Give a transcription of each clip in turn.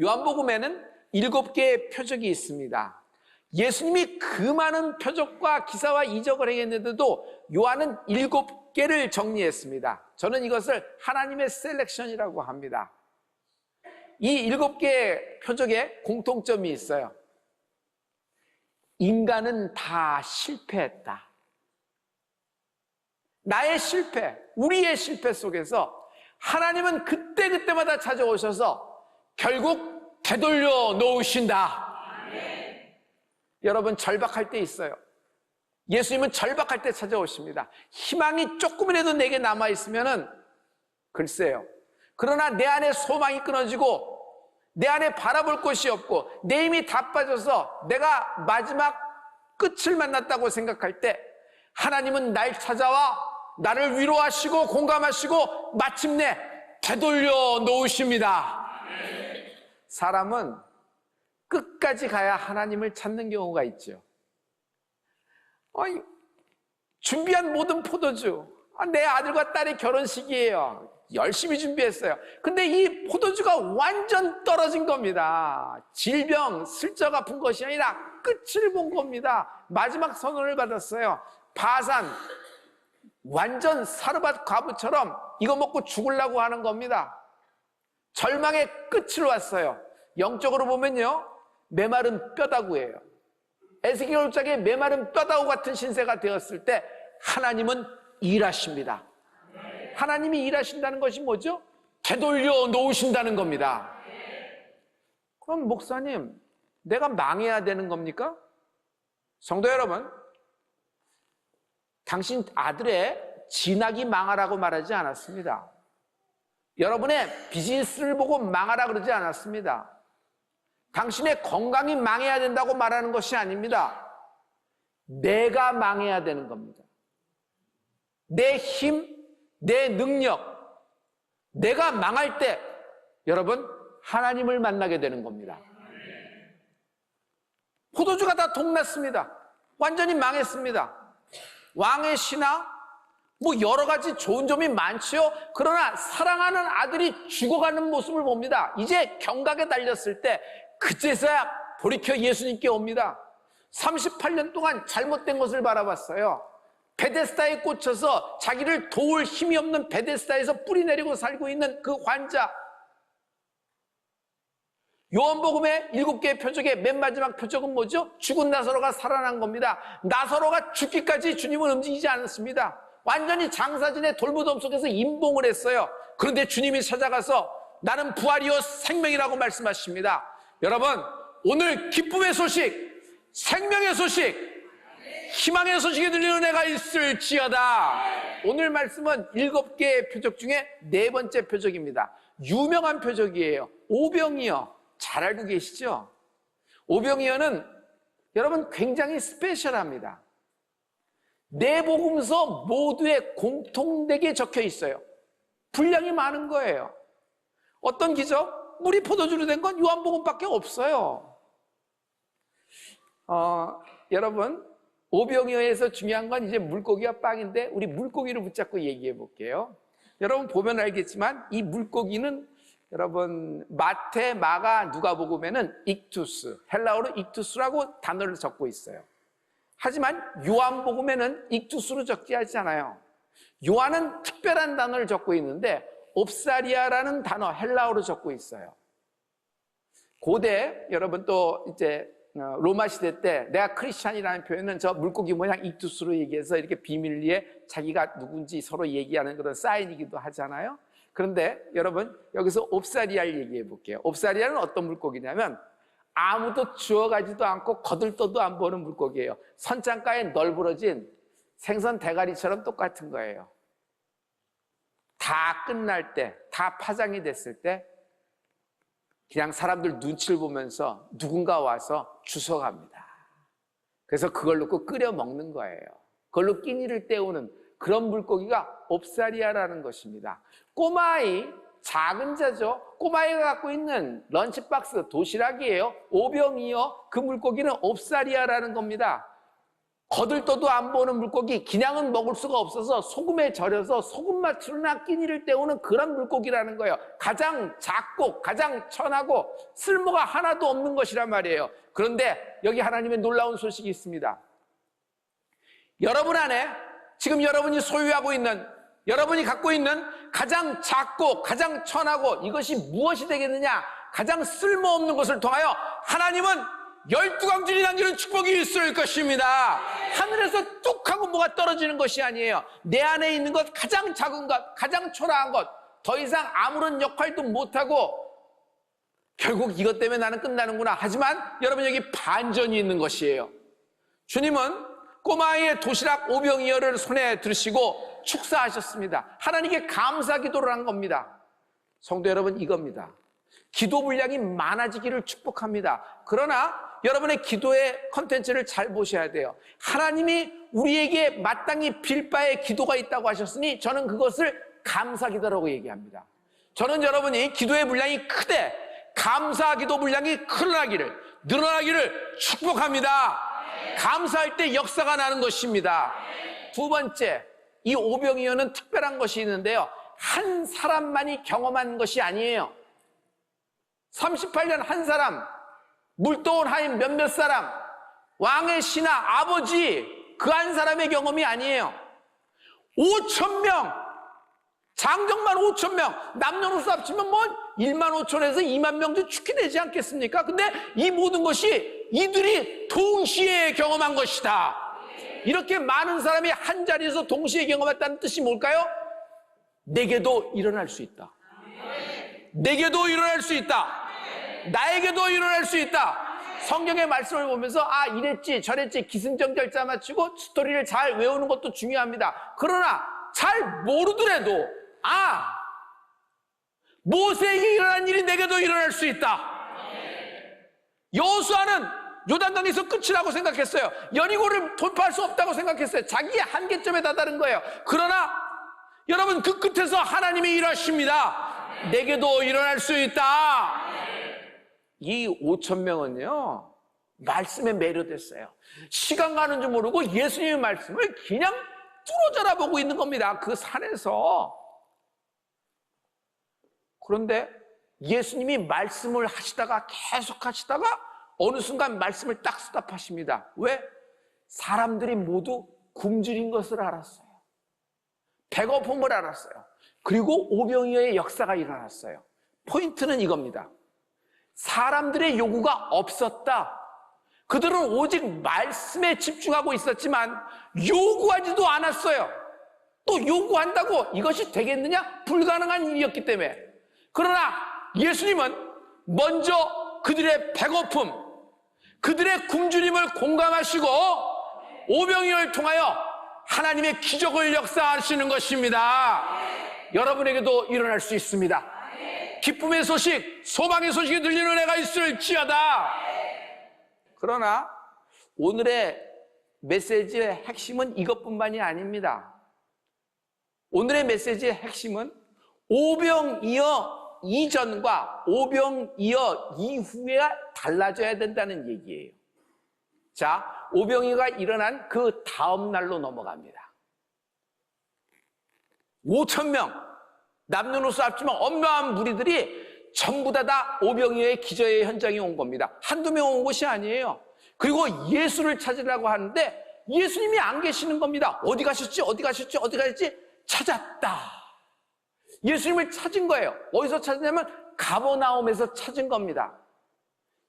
요한복음에는 7개의 표적이 있습니다. 예수님이 그 많은 표적과 기사와 이적을 행했는데도 요한은 7개를 정리했습니다. 저는 이것을 하나님의 셀렉션이라고 합니다. 이 7개의 표적에 공통점이 있어요. 인간은 다 실패했다. 나의 실패, 우리의 실패 속에서 하나님은 그때그때마다 찾아오셔서 결국 되돌려 놓으신다. 여러분, 절박할 때 있어요. 예수님은 절박할 때 찾아오십니다. 희망이 조금이라도 내게 남아있으면은 글쎄요. 그러나 내 안에 소망이 끊어지고 내 안에 바라볼 곳이 없고 내 힘이 다 빠져서 내가 마지막 끝을 만났다고 생각할 때 하나님은 날 찾아와 나를 위로하시고 공감하시고 마침내 되돌려 놓으십니다. 사람은 끝까지 가야 하나님을 찾는 경우가 있죠. 준비한 모든 포도주, 내 아들과 딸의 결혼식이에요. 열심히 준비했어요. 근데 이 포도주가 완전 떨어진 겁니다. 질병, 슬쩍 아픈 것이 아니라 끝을 본 겁니다. 마지막 선언을 받았어요. 바산, 완전 사르밧 과부처럼 이거 먹고 죽으려고 하는 겁니다. 절망의 끝을 왔어요. 영적으로 보면요, 메마른 뼈다구예요. 에스겔 5장에 메마른 뼈다구 같은 신세가 되었을 때 하나님은 일하십니다. 하나님이 일하신다는 것이 뭐죠? 되돌려 놓으신다는 겁니다. 그럼 목사님, 내가 망해야 되는 겁니까? 성도 여러분, 당신 아들의 진학이 망하라고 말하지 않았습니다. 여러분의 비즈니스를 보고 망하라 그러지 않았습니다. 당신의 건강이 망해야 된다고 말하는 것이 아닙니다. 내가 망해야 되는 겁니다. 내 힘, 내 능력, 내가 망할 때 여러분 하나님을 만나게 되는 겁니다. 포도주가 다 동났습니다. 완전히 망했습니다. 왕의 신하, 여러 가지 좋은 점이 많지요. 그러나 사랑하는 아들이 죽어가는 모습을 봅니다. 이제 경각에 달렸을 때 그제서야 돌이켜 예수님께 옵니다. 38년 동안 잘못된 것을 바라봤어요. 베데스다에 꽂혀서 자기를 도울 힘이 없는 베데스다에서 뿌리 내리고 살고 있는 그 환자. 요한복음의 7개의 표적의 맨 마지막 표적은 뭐죠? 죽은 나사로가 살아난 겁니다. 나사로가 죽기까지 주님은 움직이지 않았습니다. 완전히 장사진의 돌무덤 속에서 임봉을 했어요. 그런데 주님이 찾아가서 나는 부활이요 생명이라고 말씀하십니다. 여러분, 오늘 기쁨의 소식, 생명의 소식, 희망의 소식이 들리는 애가 있을지어다. 오늘 말씀은 7개의 표적 중에 4번째 표적입니다. 유명한 표적이에요. 오병이어. 잘 알고 계시죠? 오병이어는 여러분 굉장히 스페셜합니다. 네 복음서 모두에 공통되게 적혀 있어요. 분량이 많은 거예요. 어떤 기적? 물이 포도주로 된 건 요한복음밖에 없어요. 여러분, 오병이어에서 중요한 건 이제 물고기와 빵인데 우리 물고기를 붙잡고 얘기해 볼게요. 여러분 보면 알겠지만 이 물고기는 여러분 마태, 마가, 누가복음에는 익투스, 헬라어로 익투스라고 단어를 적고 있어요. 하지만 요한복음에는 익투스로 적지 않아요. 요한은 특별한 단어를 적고 있는데 옵사리아라는 단어, 헬라어로 적고 있어요. 고대 여러분 또 이제 로마 시대 때 내가 크리스찬이라는 표현은 저 물고기 모양 익투스로 얘기해서 이렇게 비밀리에 자기가 누군지 서로 얘기하는 그런 사인이기도 하잖아요. 그런데 여러분 여기서 옵사리아를 얘기해 볼게요. 옵사리아는 어떤 물고기냐면 아무도 주워가지도 않고 거들떠도 안 보는 물고기예요. 선창가에 널브러진 생선 대가리처럼 똑같은 거예요. 다 끝날 때, 다 파장이 됐을 때 그냥 사람들 눈치를 보면서 누군가 와서 주워갑니다. 그래서 그걸 놓고 끓여 먹는 거예요. 그걸로 끼니를 때우는 그런 물고기가 옵사리아라는 것입니다. 꼬마아이, 작은 자죠. 꼬마아이가 갖고 있는 런치박스, 도시락이에요. 오병이어, 그 물고기는 옵사리아라는 겁니다. 거들떠도 안 보는 물고기, 그냥은 먹을 수가 없어서 소금에 절여서 소금맛으로나 끼니를 때우는 그런 물고기라는 거예요. 가장 작고 가장 천하고 쓸모가 하나도 없는 것이란 말이에요. 그런데 여기 하나님의 놀라운 소식이 있습니다. 여러분 안에 지금 여러분이 소유하고 있는, 여러분이 갖고 있는 가장 작고 가장 천하고 이것이 무엇이 되겠느냐? 가장 쓸모없는 것을 통하여 하나님은 12광줄이 남기는 축복이 있을 것입니다. 하늘에서 뚝 하고 뭐가 떨어지는 것이 아니에요. 내 안에 있는 것, 가장 작은 것, 가장 초라한 것, 더 이상 아무런 역할도 못하고 결국 이것 때문에 나는 끝나는구나. 하지만 여러분 여기 반전이 있는 것이에요. 주님은 꼬마아이의 도시락 오병이어를 손에 들으시고 축사하셨습니다. 하나님께 감사 기도를 한 겁니다. 성도 여러분, 이겁니다. 기도 분량이 많아지기를 축복합니다. 그러나 여러분의 기도의 컨텐츠를 잘 보셔야 돼요. 하나님이 우리에게 마땅히 빌 바의 기도가 있다고 하셨으니 저는 그것을 감사 기도라고 얘기합니다. 저는 여러분이 기도의 분량이 크되 감사 기도 분량이 늘어나기를 축복합니다. 감사할 때 역사가 나는 것입니다. 두 번째, 이 오병이어는 특별한 것이 있는데요. 한 사람만이 경험한 것이 아니에요. 38년 한 사람, 물도온 하인 몇몇 사람, 왕의 신하, 아버지 그 한 사람의 경험이 아니에요. 5,000명, 장정만 5,000명, 남녀노소 합치면 뭐 15,000에서 2만 명도 축히되지 않겠습니까? 근데 이 모든 것이 이들이 동시에 경험한 것이다. 이렇게 많은 사람이 한 자리에서 동시에 경험했다는 뜻이 뭘까요? 내게도 일어날 수 있다. 내게도 일어날 수 있다. 나에게도 일어날 수 있다. 성경의 말씀을 보면서 이랬지 저랬지 기승전결자 맞추고 스토리를 잘 외우는 것도 중요합니다. 그러나 잘 모르더라도 모세에게 일어난 일이 내게도 일어날 수 있다. 여호수아는 요단강에서 끝이라고 생각했어요. 여리고를 돌파할 수 없다고 생각했어요. 자기의 한계점에 다다른 거예요. 그러나 여러분 그 끝에서 하나님이 일하십니다. 내게도 일어날 수 있다. 이 5,000명은요 말씀에 매료됐어요. 시간 가는 줄 모르고 예수님의 말씀을 그냥 뚫어져라 보고 있는 겁니다. 그 산에서. 그런데 예수님이 말씀을 하시다가 계속 하시다가 어느 순간 말씀을 딱 스탑하십니다. 왜? 사람들이 모두 굶주린 것을 알았어요. 배고픔을 알았어요. 그리고 오병이어의 역사가 일어났어요. 포인트는 이겁니다. 사람들의 요구가 없었다. 그들은 오직 말씀에 집중하고 있었지만 요구하지도 않았어요. 또 요구한다고 이것이 되겠느냐? 불가능한 일이었기 때문에. 그러나 예수님은 먼저 그들의 배고픔, 그들의 굶주림을 공감하시고 오병이어를 통하여 하나님의 기적을 역사하시는 것입니다. 여러분에게도 일어날 수 있습니다. 기쁨의 소식, 소망의 소식이 들리는 은혜가 있을지어다. 그러나 오늘의 메시지의 핵심은 이것뿐만이 아닙니다. 오늘의 메시지의 핵심은 오병이어 이전과 오병이어 이후에가 달라져야 된다는 얘기예요. 자, 오병이어가 일어난 그 다음 날로 넘어갑니다. 5,000명, 남녀노소 합치면 어마어마한 무리들이 전부 다 오병이어의 기저의 현장에 온 겁니다. 한두 명 온 것이 아니에요. 그리고 예수를 찾으려고 하는데 예수님이 안 계시는 겁니다. 어디 가셨지? 찾았다. 예수님을 찾은 거예요. 어디서 찾았냐면 가버나움에서 찾은 겁니다.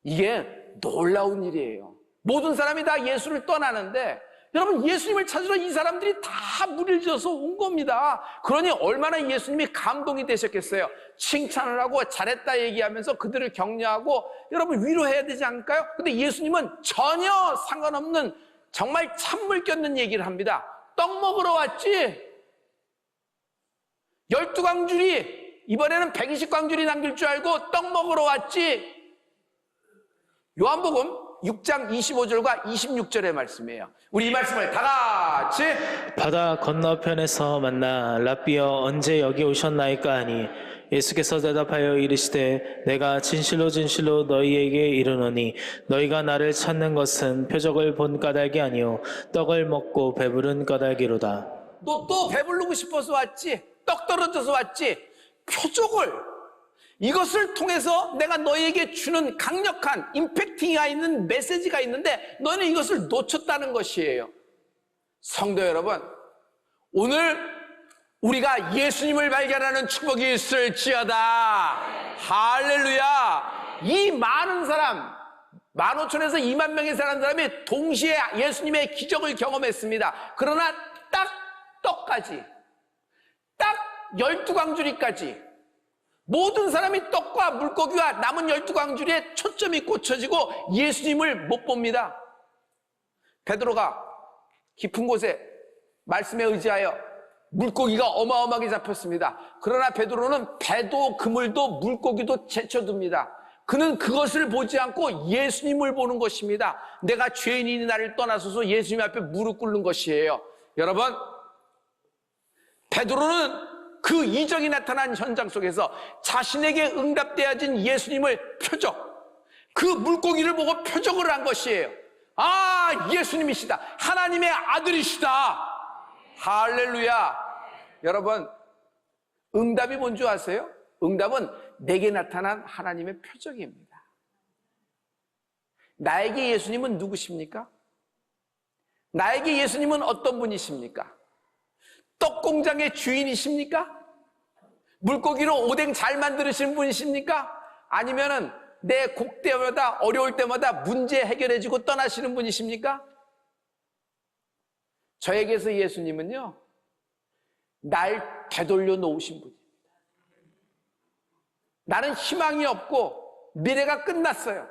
이게 놀라운 일이에요. 모든 사람이 다 예수를 떠나는데 여러분 예수님을 찾으러 이 사람들이 다 무리를 지어서 온 겁니다. 그러니 얼마나 예수님이 감동이 되셨겠어요. 칭찬을 하고 잘했다 얘기하면서 그들을 격려하고 여러분 위로해야 되지 않을까요? 근데 예수님은 전혀 상관없는 정말 찬물 껴는 얘기를 합니다. 떡 먹으러 왔지? 12광줄이 이번에는 120광줄이 남길 줄 알고 떡 먹으러 왔지? 요한복음 6장 25절과 26절의 말씀이에요. 우리 이 말씀을 다 같이 바다 건너편에서 만나 랍비여 언제 여기 오셨나이까 하니 예수께서 대답하여 이르시되 내가 진실로 진실로 너희에게 이르노니 너희가 나를 찾는 것은 표적을 본 까닭이 아니요 떡을 먹고 배부른 까닭이로다. 너 또 배부르고 싶어서 왔지? 떡 떨어져서 왔지? 표적을, 이것을 통해서 내가 너희에게 주는 강력한 임팩팅이 있는 메시지가 있는데 너는 이것을 놓쳤다는 것이에요. 성도 여러분, 오늘 우리가 예수님을 발견하는 축복이 있을지어다. 할렐루야. 이 많은 사람, 15,000에서 2만 명의 사람이 동시에 예수님의 기적을 경험했습니다. 그러나 딱 떡까지, 딱 12광주리까지 모든 사람이 떡과 물고기와 남은 12광주리에 초점이 꽂혀지고 예수님을 못 봅니다. 베드로가 깊은 곳에 말씀에 의지하여 물고기가 어마어마하게 잡혔습니다. 그러나 베드로는 배도 그물도 물고기도 제쳐둡니다. 그는 그것을 보지 않고 예수님을 보는 것입니다. 내가 죄인이니 나를 떠나소서 예수님 앞에 무릎 꿇는 것이에요. 여러분, 베드로는 그 이적이 나타난 현장 속에서 자신에게 응답되어진 예수님을 표적, 그 물고기를 보고 표적을 한 것이에요. 아, 예수님이시다. 하나님의 아들이시다. 할렐루야. 여러분, 응답이 뭔 줄 아세요? 응답은 내게 나타난 하나님의 표적입니다. 나에게 예수님은 누구십니까? 나에게 예수님은 어떤 분이십니까? 떡공장의 주인이십니까? 물고기로 오뎅 잘 만드시는 분이십니까? 아니면은 내 곡때마다 어려울 때마다 문제 해결해주고 떠나시는 분이십니까? 저에게서 예수님은요, 날 되돌려 놓으신 분입니다. 나는 희망이 없고 미래가 끝났어요.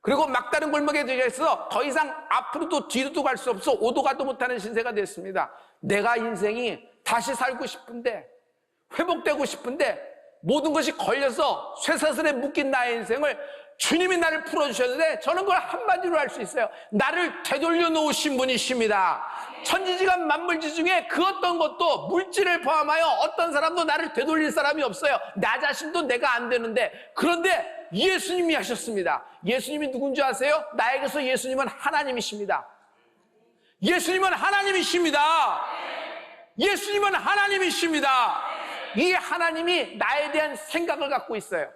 그리고 막다른 골목에 들어서 더 이상 앞으로도 뒤로도 갈 수 없어 오도 가도 못하는 신세가 됐습니다. 내가 인생이 다시 살고 싶은데, 회복되고 싶은데 모든 것이 걸려서 쇠사슬에 묶인 나의 인생을 주님이 나를 풀어주셨는데 저는 그걸 한마디로 할 수 있어요. 나를 되돌려 놓으신 분이십니다. 천지지간 만물지 중에 그 어떤 것도 물질을 포함하여 어떤 사람도 나를 되돌릴 사람이 없어요. 나 자신도 내가 안 되는데, 그런데 예수님이 하셨습니다. 예수님이 누군지 아세요? 나에게서 예수님은 하나님이십니다. 예수님은 하나님이십니다. 예수님은 하나님이십니다. 이 하나님이 나에 대한 생각을 갖고 있어요.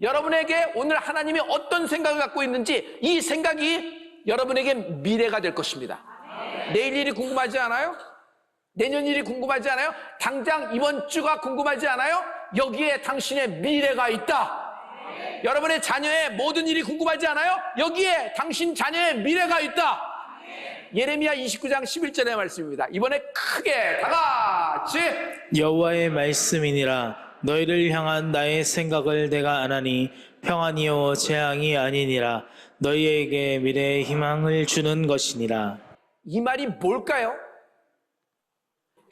여러분에게 오늘 하나님이 어떤 생각을 갖고 있는지, 이 생각이 여러분에게 미래가 될 것입니다. 내일 일이 궁금하지 않아요? 내년 일이 궁금하지 않아요? 당장 이번 주가 궁금하지 않아요? 여기에 당신의 미래가 있다. 여러분의 자녀의 모든 일이 궁금하지 않아요? 여기에 당신 자녀의 미래가 있다. 예레미야 29장 11절의 말씀입니다. 이번에 크게 다 같이 여호와의 말씀이니라. 너희를 향한 나의 생각을 내가 아나니 평안이요 재앙이 아니니라. 너희에게 미래의 희망을 주는 것이니라. 이 말이 뭘까요?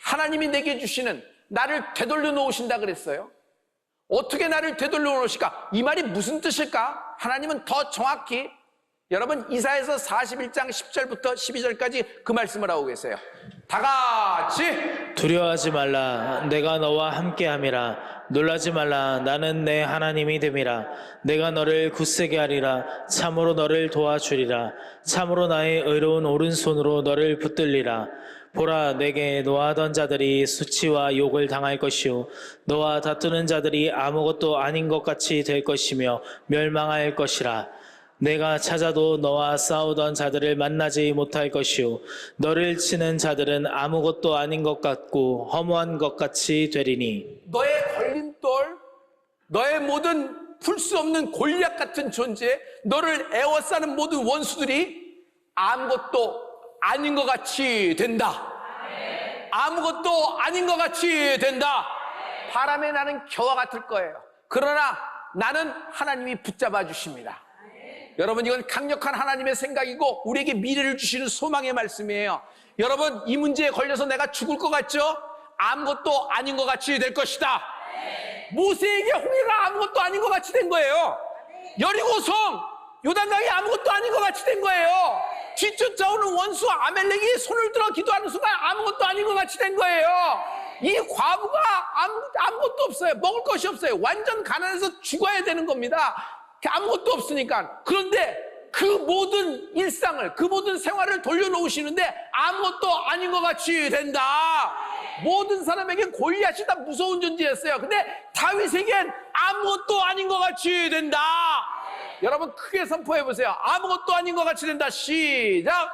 하나님이 내게 주시는, 나를 되돌려 놓으신다 그랬어요. 어떻게 나를 되돌려 놓으실까? 이 말이 무슨 뜻일까? 하나님은 더 정확히, 여러분 이사야서 41장 10절부터 12절까지 그 말씀을 하고 계세요. 다 같이 두려워하지 말라. 내가 너와 함께함이라. 놀라지 말라. 나는 내 하나님이 됨이라. 내가 너를 굳세게 하리라. 참으로 너를 도와주리라. 참으로 나의 의로운 오른손으로 너를 붙들리라. 보라, 내게 노하던 자들이 수치와 욕을 당할 것이요 너와 다투는 자들이 아무것도 아닌 것 같이 될 것이며 멸망할 것이라. 내가 찾아도 너와 싸우던 자들을 만나지 못할 것이요 너를 치는 자들은 아무것도 아닌 것 같고 허무한 것 같이 되리니. 너의 걸림돌, 너의 모든 풀 수 없는 골략 같은 존재, 너를 애워싸는 모든 원수들이 아무것도 아닌 것 같이 된다. 아무것도 아닌 것 같이 된다. 바람에 나는 겨와 같을 거예요. 그러나 나는 하나님이 붙잡아 주십니다. 여러분, 이건 강력한 하나님의 생각이고 우리에게 미래를 주시는 소망의 말씀이에요. 여러분, 이 문제에 걸려서 내가 죽을 것 같죠? 아무것도 아닌 것 같이 될 것이다. 모세에게 홍해가 아무것도 아닌 것 같이 된 거예요. 여리고성, 요단강이 아무것도 아닌 것 같이 된 거예요. 뒤쫓아오는 원수 아멜렉이 손을 들어 기도하는 순간 아무것도 아닌 것 같이 된 거예요. 이 과부가 아무것도 없어요. 먹을 것이 없어요. 완전 가난해서 죽어야 되는 겁니다. 아무것도 없으니까. 그런데 그 모든 일상을, 그 모든 생활을 돌려놓으시는데 아무것도 아닌 것 같이 된다. 모든 사람에게 골리앗이 다 무서운 존재였어요. 근데 다윗에겐 아무것도 아닌 것 같이 된다. 여러분 크게 선포해 보세요. 아무것도 아닌 것 같이 된다. 시작.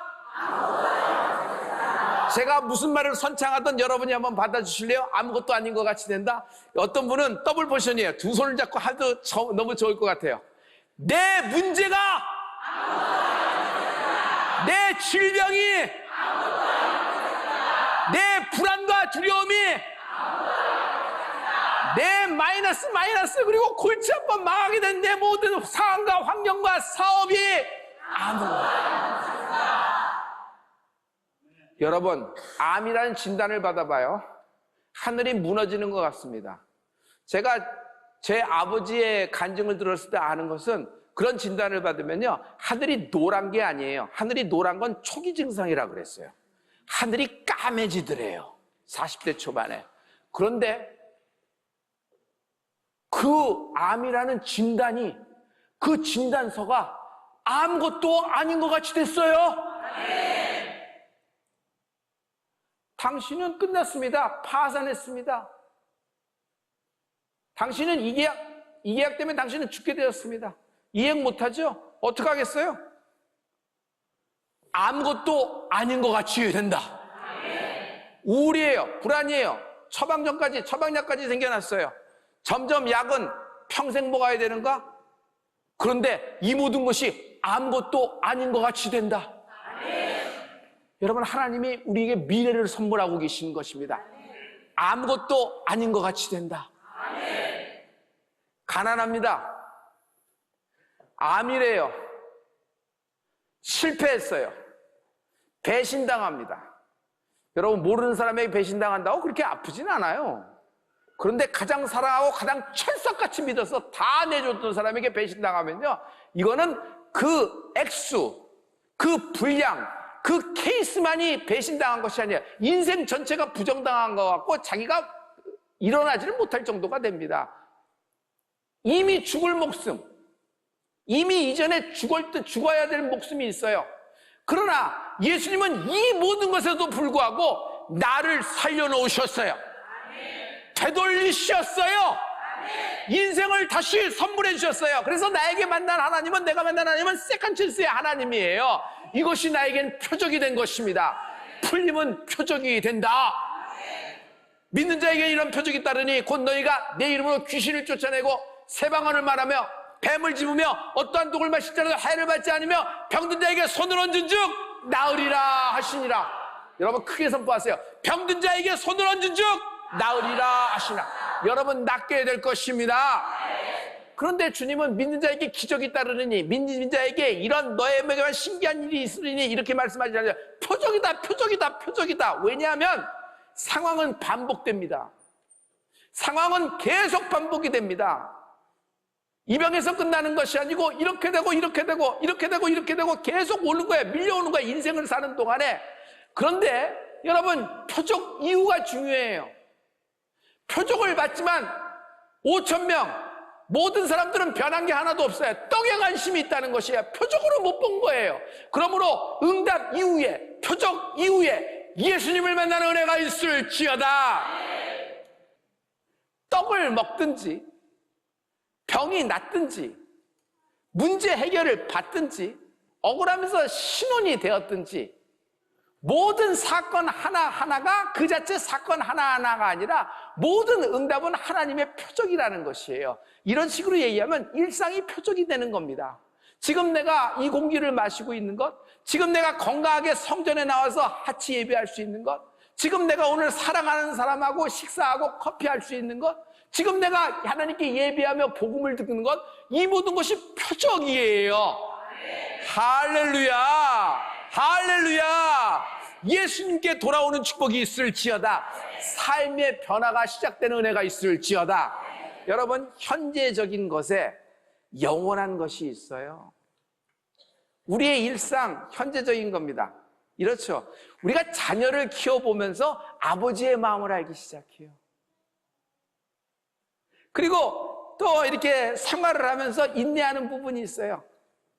제가 무슨 말을 선창하던 여러분이 한번 받아주실래요? 아무것도 아닌 것 같이 된다. 어떤 분은 더블 포션이에요. 두 손을 잡고 하도 너무 좋을 것 같아요. 내 문제가, 내 질병이, 내 불안과 두려움이, 내 마이너스 그리고 골치 한번 망하게 된 내 모든 상황과 환경과 사업이 여러분, 암이라는 진단을 받아봐요. 하늘이 무너지는 것 같습니다. 제가 제 아버지의 간증을 들었을 때 아는 것은 그런 진단을 받으면요, 하늘이 노란 게 아니에요. 하늘이 노란 건 초기 증상이라고 그랬어요. 하늘이 까매지더래요. 40대 초반에. 그런데 그 암이라는 진단이, 그 진단서가 아무것도 아닌 것 같이 됐어요. 당신은 끝났습니다. 파산했습니다. 당신은 이 계약 때문에 당신은 죽게 되었습니다. 이행 못하죠? 어떡하겠어요? 아무것도 아닌 것 같이 된다. 우울이에요. 불안이에요. 처방약까지 생겨났어요. 점점 약은 평생 먹어야 되는가? 그런데 이 모든 것이 아무것도 아닌 것 같이 된다. 여러분, 하나님이 우리에게 미래를 선물하고 계신 것입니다. 아무것도 아닌 것 같이 된다. 가난합니다. 암이래요. 실패했어요. 배신당합니다. 여러분, 모르는 사람에게 배신당한다고 그렇게 아프진 않아요. 그런데 가장 사랑하고 가장 철석같이 믿어서 다 내줬던 사람에게 배신당하면요, 이거는 그 액수, 그 분량, 그 케이스만이 배신당한 것이 아니라 인생 전체가 부정당한 것 같고 자기가 일어나지를 못할 정도가 됩니다. 이미 죽을 목숨, 이미 이전에 죽어야 될 목숨이 있어요. 그러나 예수님은 이 모든 것에도 불구하고 나를 살려놓으셨어요. 되돌리셨어요. 인생을 다시 선물해 주셨어요. 그래서 나에게 만난 하나님은, 내가 만난 하나님은 세컨 찬스의 하나님이에요. 이것이 나에겐 표적이 된 것입니다. 풀림은 표적이 된다. 믿는 자에게 이런 표적이 따르니 곧 너희가 내 이름으로 귀신을 쫓아내고 새 방언을 말하며 뱀을 집으며 어떠한 독을 마실지라도 해를 받지 않으며 병든 자에게 손을 얹은 즉 나으리라 하시니라. 여러분 크게 선포하세요. 병든 자에게 손을 얹은 즉 나으리라 하시나. 여러분 낫게 될 것입니다. 그런데 주님은 믿는 자에게 기적이 따르느니, 믿는 자에게 이런 너에게만 신기한 일이 있으리니 이렇게 말씀하지 않아요. 표적이다. 왜냐하면 상황은 반복됩니다. 상황은 계속 반복이 됩니다. 입양에서 끝나는 것이 아니고 이렇게 되고 계속 오는 거예요. 밀려오는 거예요. 인생을 사는 동안에. 그런데 여러분, 표적 이유가 중요해요. 표적을 받지만 5,000명 모든 사람들은 변한 게 하나도 없어요. 떡에 관심이 있다는 것이에요. 표적으로 못 본 거예요. 그러므로 응답 이후에, 표적 이후에 예수님을 만나는 은혜가 있을지어다. 떡을 먹든지 병이 낫든지 문제 해결을 받든지 억울하면서 신혼이 되었든지 모든 사건 하나하나가 그 자체 사건 하나하나가 아니라 모든 응답은 하나님의 표적이라는 것이에요. 이런 식으로 얘기하면 일상이 표적이 되는 겁니다. 지금 내가 이 공기를 마시고 있는 것, 지금 내가 건강하게 성전에 나와서 하치 예배할 수 있는 것, 지금 내가 오늘 사랑하는 사람하고 식사하고 커피할 수 있는 것, 지금 내가 하나님께 예배하며 복음을 듣는 것, 이 모든 것이 표적이에요. 할렐루야! 할렐루야! 예수님께 돌아오는 축복이 있을지어다. 삶의 변화가 시작되는 은혜가 있을지어다. 여러분, 현재적인 것에 영원한 것이 있어요. 우리의 일상 현재적인 겁니다. 이렇죠. 우리가 자녀를 키워보면서 아버지의 마음을 알기 시작해요. 그리고 또 이렇게 생활을 하면서 인내하는 부분이 있어요.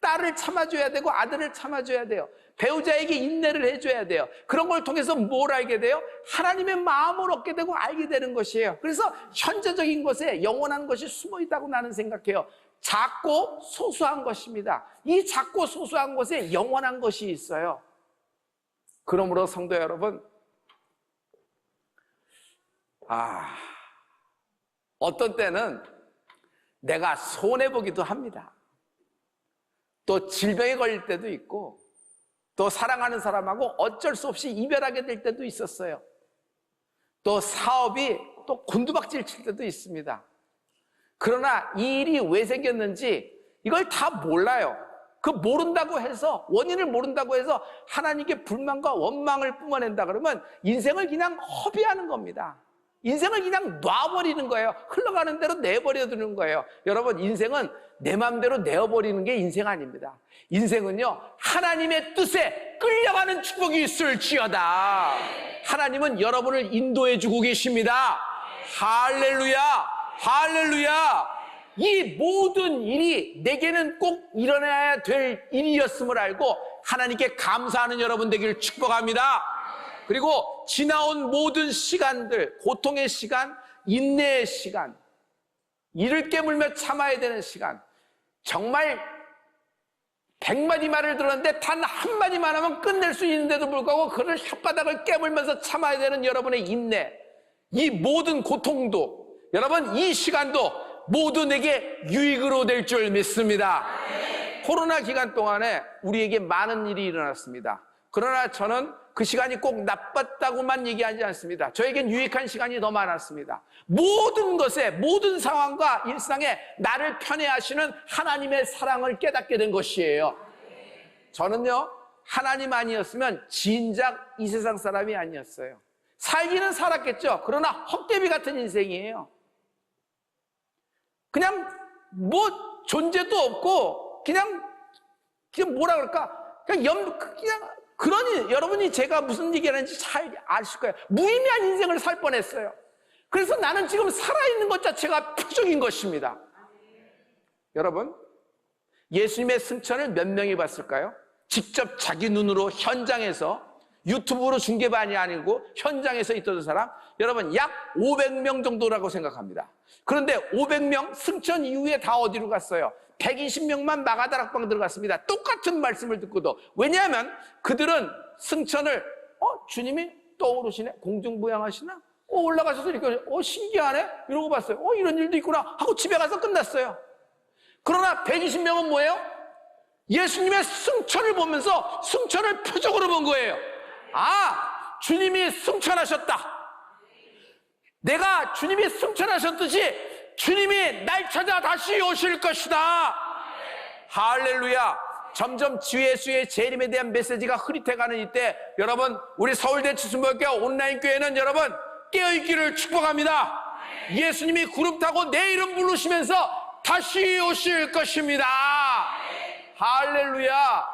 딸을 참아줘야 되고 아들을 참아줘야 돼요. 배우자에게 인내를 해줘야 돼요. 그런 걸 통해서 뭘 알게 돼요? 하나님의 마음을 얻게 되고 알게 되는 것이에요. 그래서 현재적인 것에 영원한 것이 숨어 있다고 나는 생각해요. 작고 소소한 것입니다. 이 작고 소소한 것에 영원한 것이 있어요. 그러므로 성도 여러분, 어떤 때는 내가 손해보기도 합니다. 또 질병에 걸릴 때도 있고, 또 사랑하는 사람하고 어쩔 수 없이 이별하게 될 때도 있었어요. 또 사업이 또 곤두박질 칠 때도 있습니다. 그러나 이 일이 왜 생겼는지 이걸 다 몰라요. 그 모른다고 해서, 원인을 모른다고 해서 하나님께 불만과 원망을 뿜어낸다 그러면 인생을 그냥 허비하는 겁니다. 인생을 그냥 놔버리는 거예요. 흘러가는 대로 내버려두는 거예요. 여러분, 인생은 내 마음대로 내어버리는 게 인생 아닙니다. 인생은요, 하나님의 뜻에 끌려가는 축복이 있을지어다. 하나님은 여러분을 인도해주고 계십니다. 할렐루야, 할렐루야. 이 모든 일이 내게는 꼭 일어나야 될 일이었음을 알고 하나님께 감사하는 여러분 되기를 축복합니다. 그리고 지나온 모든 시간들, 고통의 시간, 인내의 시간, 이를 깨물며 참아야 되는 시간, 정말 100마디 말을 들었는데 단 한마디만 하면 끝낼 수 있는데도 불구하고 그를 혓바닥을 깨물면서 참아야 되는 여러분의 인내, 이 모든 고통도, 여러분 이 시간도 모두 내게 유익으로 될 줄 믿습니다. 코로나 기간 동안에 우리에게 많은 일이 일어났습니다. 그러나 저는 그 시간이 꼭 나빴다고만 얘기하지 않습니다. 저에겐 유익한 시간이 더 많았습니다. 모든 것에, 모든 상황과 일상에 나를 편애하시는 하나님의 사랑을 깨닫게 된 것이에요. 저는요, 하나님 아니었으면 진작 이 세상 사람이 아니었어요. 살기는 살았겠죠. 그러나 헛개비 같은 인생이에요. 그냥 뭐 존재도 없고 그냥 뭐라 그럴까, 그냥 그러니 여러분이 제가 무슨 얘기하는지 잘 아실 거예요. 무의미한 인생을 살 뻔했어요. 그래서 나는 지금 살아있는 것 자체가 표적인 것입니다. 여러분, 예수님의 승천을 몇 명이 봤을까요? 직접 자기 눈으로 현장에서, 유튜브로 중계반이 아니고 현장에서 있던 사람, 여러분 약 500명 정도라고 생각합니다. 그런데 500명 승천 이후에 다 어디로 갔어요? 120명만 마가다락방 들어갔습니다. 똑같은 말씀을 듣고도. 왜냐하면 그들은 승천을 주님이 떠오르시네? 공중부양하시나? 올라가셔서 이렇게 신기하네? 이러고 봤어요. 이런 일도 있구나 하고 집에 가서 끝났어요. 그러나 120명은 뭐예요? 예수님의 승천을 보면서 승천을 표적으로 본 거예요. 주님이 승천하셨다. 내가 주님이 승천하셨듯이 주님이 날 찾아 다시 오실 것이다. 할렐루야. 점점 주 예수의 재림에 대한 메시지가 흐릿해가는 이때, 여러분 우리 서울대 지순복음교회 온라인 교회는 여러분 깨어있기를 축복합니다. 예수님이 구름 타고 내 이름 부르시면서 다시 오실 것입니다. 할렐루야,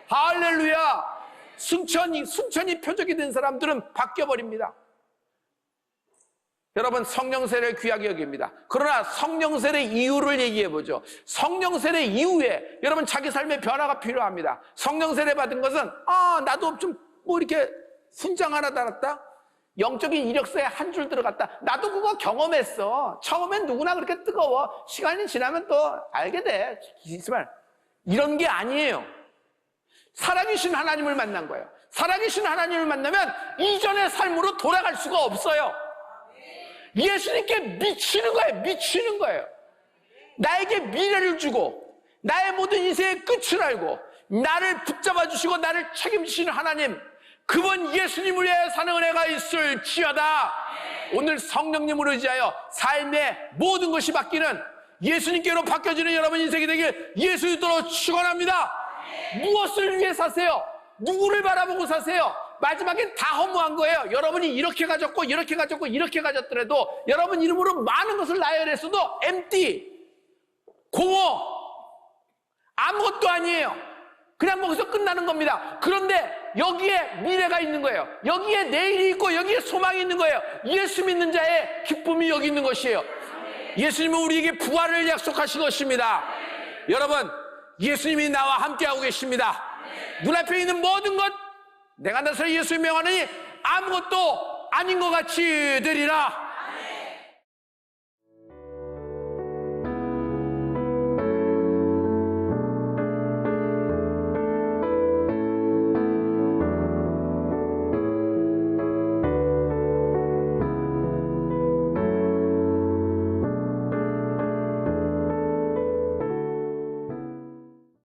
할렐루야. 승천이 표적이 된 사람들은 바뀌어버립니다. 여러분, 성령세례를 귀하게 여깁니다. 그러나 성령세례 이유를 얘기해보죠. 성령세례 이후에 여러분 자기 삶의 변화가 필요합니다. 성령세례 받은 것은 나도 좀 이렇게 훈장 하나 달았다, 영적인 이력서에 한 줄 들어갔다, 나도 그거 경험했어. 처음엔 누구나 그렇게 뜨거워. 시간이 지나면 또 알게 돼. 이런 게 아니에요. 살아계신 하나님을 만난 거예요. 살아계신 하나님을 만나면 이전의 삶으로 돌아갈 수가 없어요. 예수님께 미치는 거예요. 미치는 거예요. 나에게 미래를 주고 나의 모든 인생의 끝을 알고 나를 붙잡아 주시고 나를 책임지시는 하나님, 그분 예수님을 위해 사는 은혜가 있을지어다. 오늘 성령님을 의지하여 삶의 모든 것이 바뀌는, 예수님께로 바뀌어지는 여러분 인생이 되길 예수 이름으로 축원합니다. 무엇을 위해 사세요? 누구를 바라보고 사세요? 마지막엔 다 허무한 거예요. 여러분이 이렇게 가졌고 이렇게 가졌고 이렇게 가졌더라도 여러분 이름으로 많은 것을 나열했어도 empty, 공허, 아무것도 아니에요. 그냥 거기서 끝나는 겁니다. 그런데 여기에 미래가 있는 거예요. 여기에 내일이 있고 여기에 소망이 있는 거예요. 예수 믿는 자의 기쁨이 여기 있는 것이에요. 예수님은 우리에게 부활을 약속하신 것입니다. 여러분, 예수님이 나와 함께하고 계십니다. 눈앞에 있는 모든 것, 내가 나서 예수의 명하느니 아무것도 아닌 것 같이 되리라.